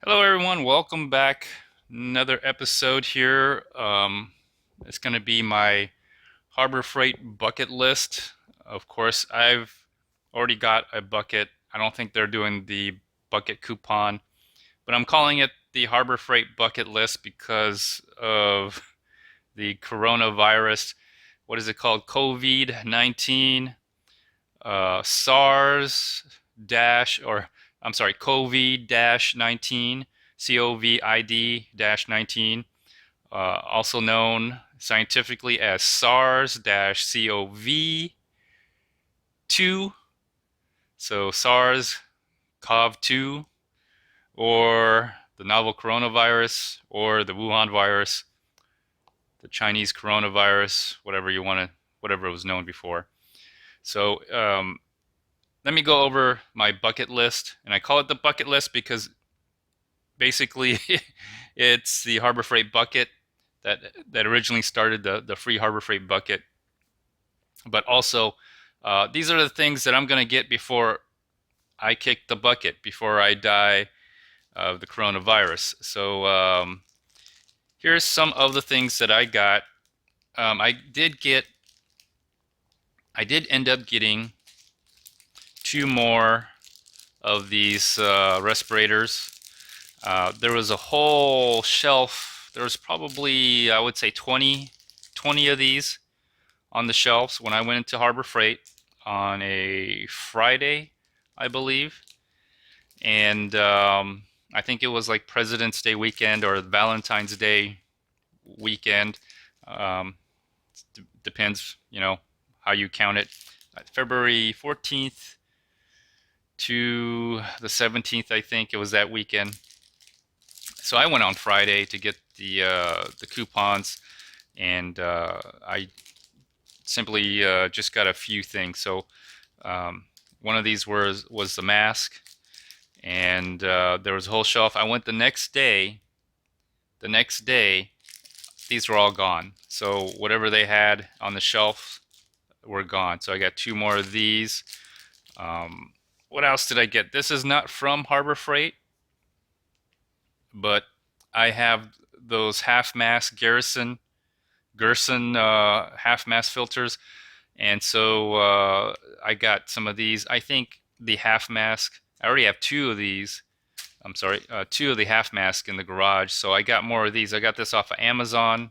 Hello, everyone. Welcome back. Another episode here. It's going to be my Harbor Freight bucket list. Of course, I've already got a bucket. I don't think they're doing the bucket coupon, but I'm calling it the Harbor Freight bucket list because of the coronavirus. What is it called? COVID-19, SARS dash, or I'm sorry, COVID-19, COVID-19, also known scientifically as SARS-CoV-2, so SARS-CoV-2, or the novel coronavirus, or the Wuhan virus, the Chinese coronavirus, whatever you want to, whatever it was known before. So let me go over my bucket list, and I call it the bucket list because basically it's the Harbor Freight bucket that originally started the free Harbor Freight bucket. But also, these are the things that I'm going to get before I kick the bucket, before I die of the coronavirus. So here's some of the things that I got. I did end up getting two more of these respirators. There was a whole shelf. There was probably, I would say, 20 of these on the shelves when I went into Harbor Freight on a Friday, I believe. And I think it was like President's Day weekend or Valentine's Day weekend. Depends, how you count it. February 14th to the 17th, I think it was that weekend. So I went on Friday to get the coupons, and I simply just got a few things. So one of these was the mask, and there was a whole shelf. I went the next day. The next day, these were all gone. So whatever they had on the shelf were gone. So I got two more of these. What else did I get? This is not from Harbor Freight, but I have those half mask Gerson half mask filters, and so I got some of these. I think the half mask. I already have two of these. I'm sorry, two of the half mask in the garage. So I got more of these. I got this off of Amazon,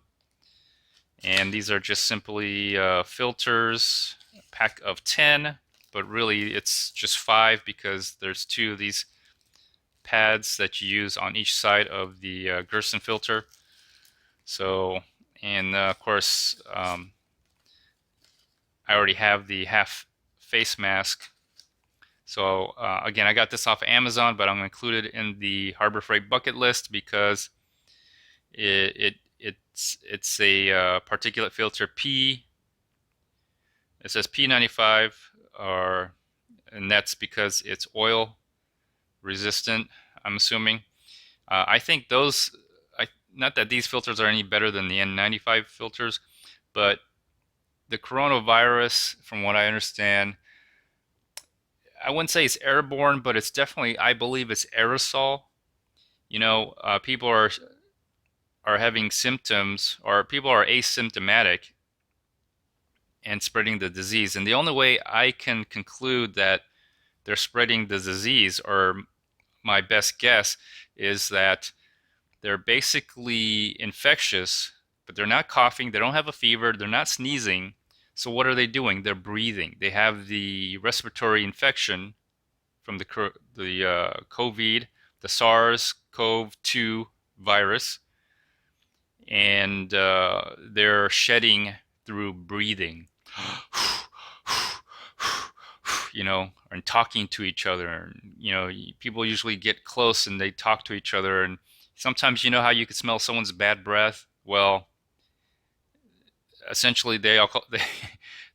and these are just simply filters, a pack of 10, but really it's just 5 because there's two of these pads that you use on each side of the Gerson filter. So, and of course, I already have the half face mask. So again, I got this off of Amazon, but I'm going to include it in the Harbor Freight bucket list because it's a particulate filter P. It says P95, and that's because it's oil resistant, I'm assuming. I think those, not that these filters are any better than the N95 filters, but the coronavirus, from what I understand, I wouldn't say it's airborne, but it's definitely, I believe it's aerosol. People are having symptoms, or people are asymptomatic and spreading the disease. And the only way I can conclude that they're spreading the disease, or my best guess, is that they're basically infectious, but they're not coughing, they don't have a fever, they're not sneezing. So what are they doing? They're breathing. They have the respiratory infection from the COVID, the SARS-CoV-2 virus, and they're shedding through breathing, and talking to each other. And, people usually get close and they talk to each other. And sometimes, how you can smell someone's bad breath? Well, essentially they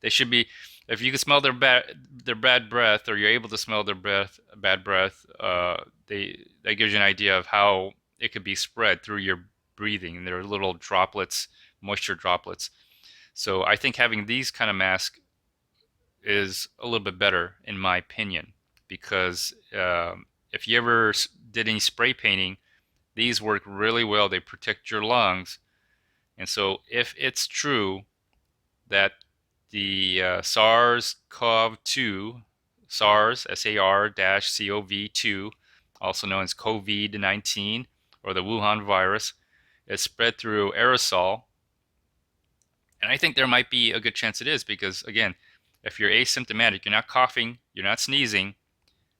should be, if you can smell their bad breath, or you're able to smell their bad breath, that gives you an idea of how it could be spread through your breathing. And there are little droplets, moisture droplets. So I think having these kind of masks is a little bit better, in my opinion, because if you ever did any spray painting, These work really well. They protect your lungs. And so if it's true that the SARS-CoV-2, SARS, SAR-CoV-2, also known as COVID-19, or the Wuhan virus, is spread through aerosol. And I think there might be a good chance it is because, again, if you're asymptomatic, you're not coughing, you're not sneezing,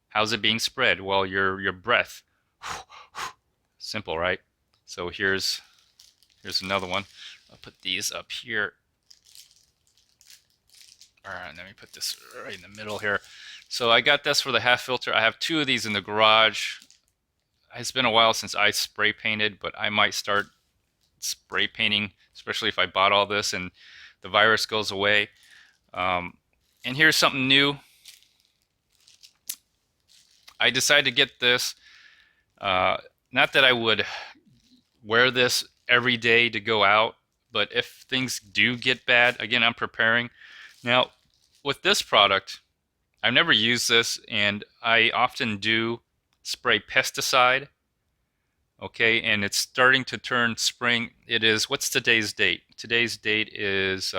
how's it being spread? Well, your breath. Simple, right? So here's another one. I'll put these up here. All right, let me put this right in the middle here. So I got this for the half filter. I have two of these in the garage. It's been a while since I spray painted, but I might start spray painting, especially if I bought all this and the virus goes away. And here's something new. I decided to get this. Not that I would wear this every day to go out, but if things do get bad, again, I'm preparing. Now, with this product, I've never used this, and I often do spray pesticide. Okay, and it's starting to turn spring. It is, what's today's date? Today's date is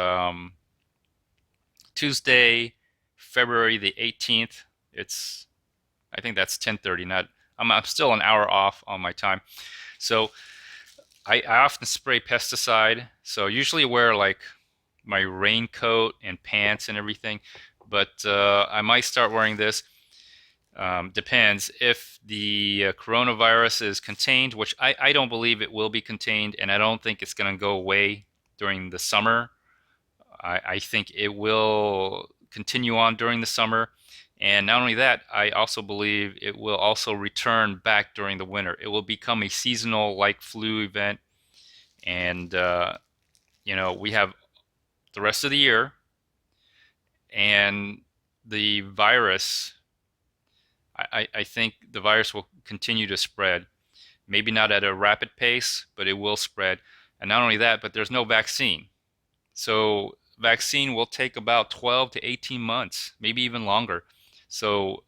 Tuesday, February the 18th. I think that's 10:30. I'm still an hour off on my time. So I often spray pesticide. So usually wear like my raincoat and pants and everything, but I might start wearing this. Depends if the coronavirus is contained, which I don't believe it will be contained, and I don't think it's going to go away during the summer. I think it will continue on during the summer. And not only that, I also believe it will also return back during the winter. It will become a seasonal like flu event. And, we have the rest of the year. And the virus, I think the virus will continue to spread. Maybe not at a rapid pace, but it will spread. And not only that, but there's no vaccine. So vaccine will take about 12 to 18 months, maybe even longer. So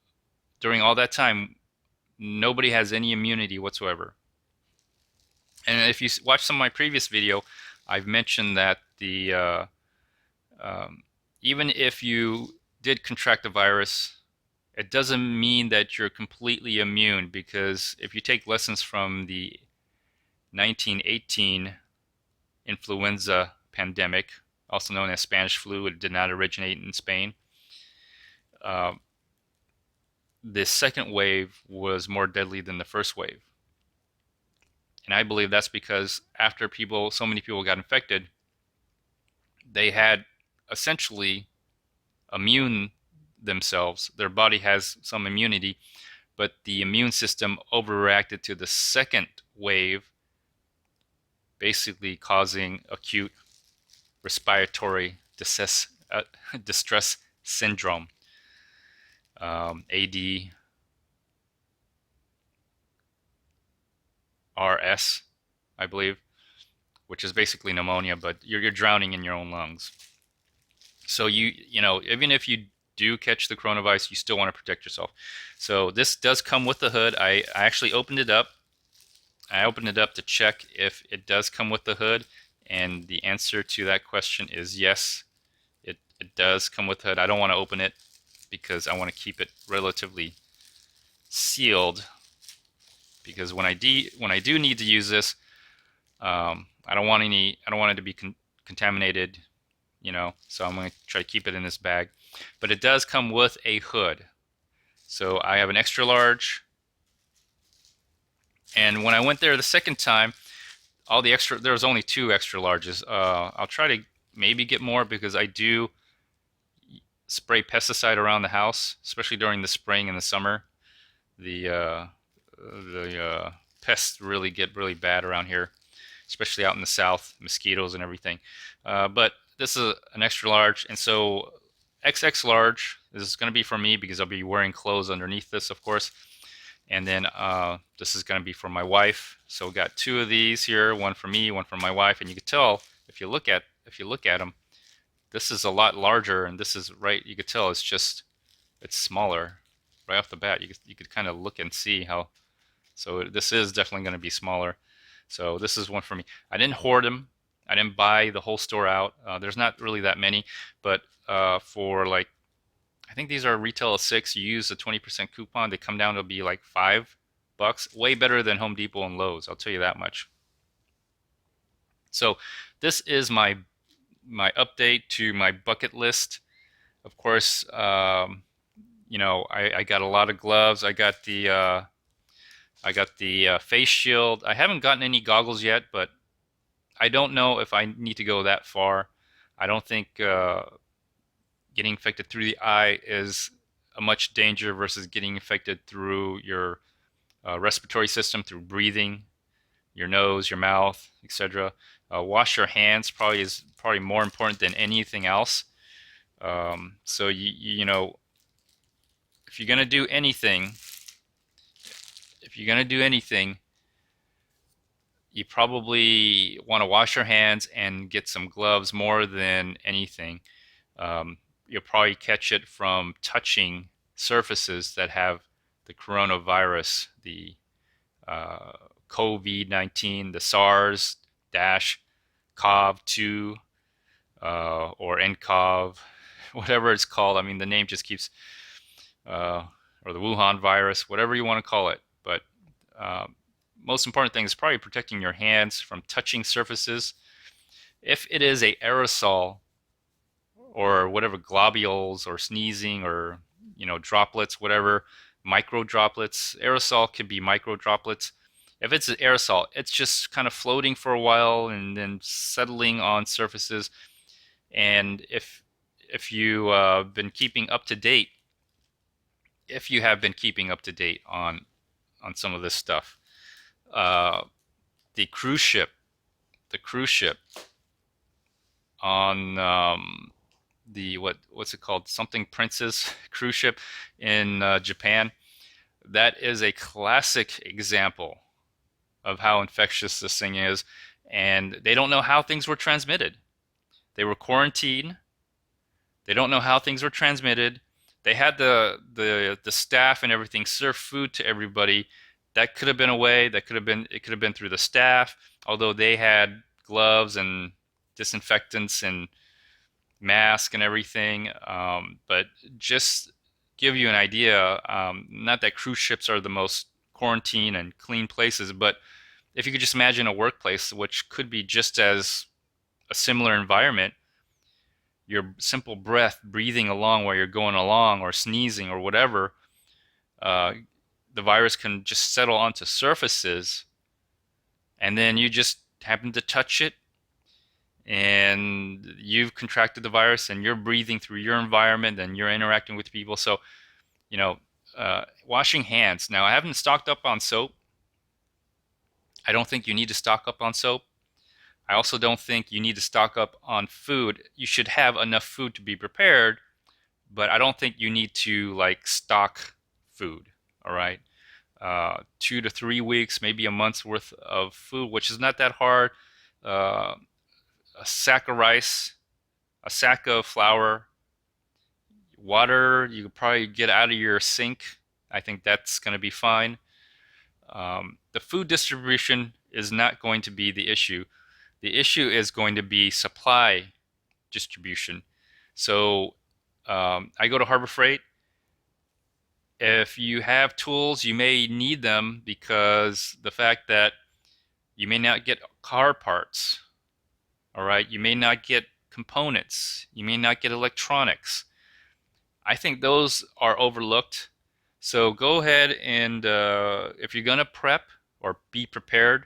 during all that time, nobody has any immunity whatsoever. And if you watch some of my previous video, I've mentioned that even if you did contract the virus, it doesn't mean that you're completely immune, because if you take lessons from the 1918 influenza pandemic, also known as Spanish flu, it did not originate in Spain. The second wave was more deadly than the first wave. And I believe that's because after so many people got infected, they had essentially immune themselves. Their body has some immunity, but the immune system overreacted to the second wave, basically causing acute respiratory distress syndrome, ADRS, I believe, which is basically pneumonia, but you're drowning in your own lungs. So even if you do catch the coronavirus, you still want to protect yourself. So this does come with the hood. I actually opened it up. I opened it up to check if it does come with the hood, and the answer to that question is yes, it does come with the hood. I don't want to open it because I want to keep it relatively sealed, because when I do need to use this, I don't want it to be contaminated, so I'm going to try to keep it in this bag. But it does come with a hood. So I have an extra large, and when I went there the second time, there was only 2 extra larges. I'll try to maybe get more, because I do spray pesticide around the house, especially during the spring and the summer. The pests really get really bad around here, especially out in the south, mosquitoes and everything. But this is an extra large, and so XX large is going to be for me, because I'll be wearing clothes underneath this, of course. And then this is going to be for my wife. So we got 2 of these here, one for me, one for my wife. And you can tell if you look at them, this is a lot larger, and this is right. You could tell it's smaller right off the bat. You could kind of look and see how So this is definitely going to be smaller. So this is one for me. I didn't hoard them. I didn't buy the whole store out. There's not really that many, but for like, I think these are retail of 6. You use a 20% coupon, they come down to be like $5. Way better than Home Depot and Lowe's, I'll tell you that much. So this is my update to my bucket list. Of course, you know, I got a lot of gloves. I got the face shield. I haven't gotten any goggles yet, but I don't know if I need to go that far. I don't think getting infected through the eye is a much danger versus getting infected through your respiratory system, through breathing, your nose, your mouth, etc. Wash your hands is probably more important than anything else. So you know, if you're gonna do anything, you probably want to wash your hands and get some gloves more than anything. You'll probably catch it from touching surfaces that have the coronavirus, the COVID-19, the SARS dash CoV-2 or nCoV, whatever it's called. I mean, the name just keeps, or the Wuhan virus, whatever you want to call it. But most important thing is probably protecting your hands from touching surfaces. If it is a aerosol or whatever, globules or sneezing or, you know, droplets, whatever, micro droplets. Aerosol could be micro droplets. If it's an aerosol, it's just kind of floating for a while and then settling on surfaces. And if you been keeping up to date, if you have been keeping up to date on some of this stuff, the cruise ship on the what's it called? Something Princess cruise ship in Japan. That is a classic example of how infectious this thing is, and they don't know how things were transmitted. They were quarantined. They don't know how things were transmitted. They had the staff and everything serve food to everybody. That could have been a way. It could have been through the staff, although they had gloves and disinfectants and mask and everything. But just give you an idea, not that cruise ships are the most quarantine and clean places, but if you could just imagine a workplace, which could be just as a similar environment, your simple breath, breathing along while you're going along, or sneezing or whatever, the virus can just settle onto surfaces, and then you just happen to touch it, and you've contracted the virus, and you're breathing through your environment, and you're interacting with people. So, you know, washing hands. Now, I haven't stocked up on soap. I don't think you need to stock up on soap. I also don't think you need to stock up on food. You should have enough food to be prepared, but I don't think you need to like stock food. All right, 2 to 3 weeks, maybe a month's worth of food, which is not that hard. A sack of rice, a sack of flour, water. You could probably get out of your sink. I think that's going to be fine. The food distribution is not going to be the issue. The issue is going to be supply distribution. So I go to Harbor Freight. If you have tools, you may need them because the fact that you may not get car parts, all right? You may not get components. You may not get electronics. I think those are overlooked. So go ahead and if you're going to prep or be prepared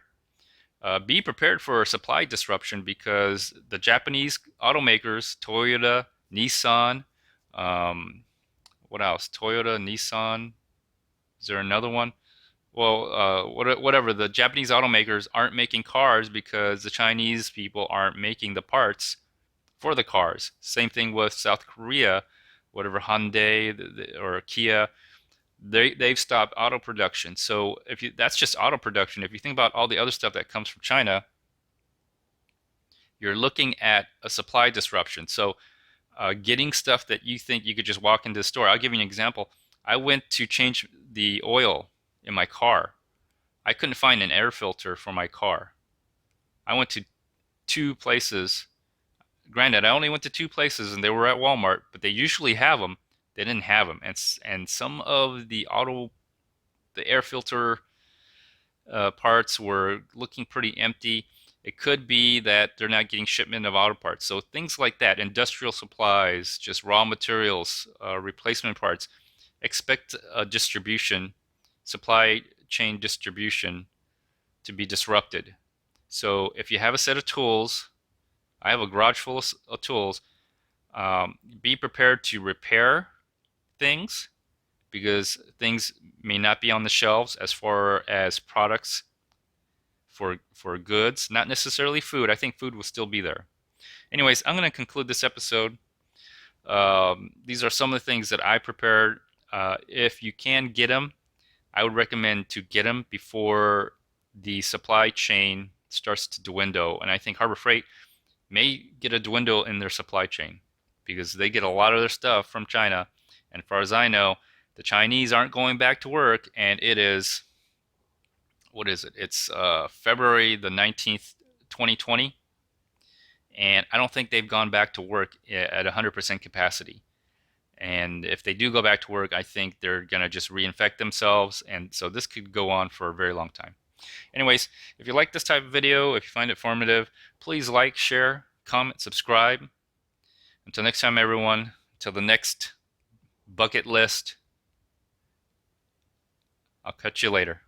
for a supply disruption, because the Japanese automakers, Toyota, Nissan, what else? Toyota, Nissan. Is there another one? Well, whatever. The Japanese automakers aren't making cars because the Chinese people aren't making the parts for the cars. Same thing with South Korea, whatever, Hyundai or Kia. They've stopped auto production. So that's just auto production. If you think about all the other stuff that comes from China, you're looking at a supply disruption. So getting stuff that you think you could just walk into the store. I'll give you an example. I went to change the oil in my car. I couldn't find an air filter for my car. I went to 2 places. Granted, I only went to 2 places and they were at Walmart, but they usually have them. They didn't have them. And some of the air filter parts were looking pretty empty. It could be that they're not getting shipment of auto parts. So things like that, industrial supplies, just raw materials, replacement parts, expect a distribution, supply chain distribution to be disrupted. So if you have a set of tools, I have a garage full of tools, be prepared to repair things because things may not be on the shelves as far as products for goods, not necessarily food. I think food will still be there. Anyways, I'm going to conclude this episode. These are some of the things that I prepared. If you can get them, I would recommend to get them before the supply chain starts to dwindle. And I think Harbor Freight may get a dwindle in their supply chain because they get a lot of their stuff from China. And as far as I know, the Chinese aren't going back to work, and it is, what is it? It's February the 19th, 2020, and I don't think they've gone back to work at 100% capacity. And if they do go back to work, I think they're going to just reinfect themselves, and so this could go on for a very long time. Anyways, if you like this type of video, if you find it informative, please like, share, comment, subscribe. Until next time, everyone, until the next bucket list, I'll catch you later.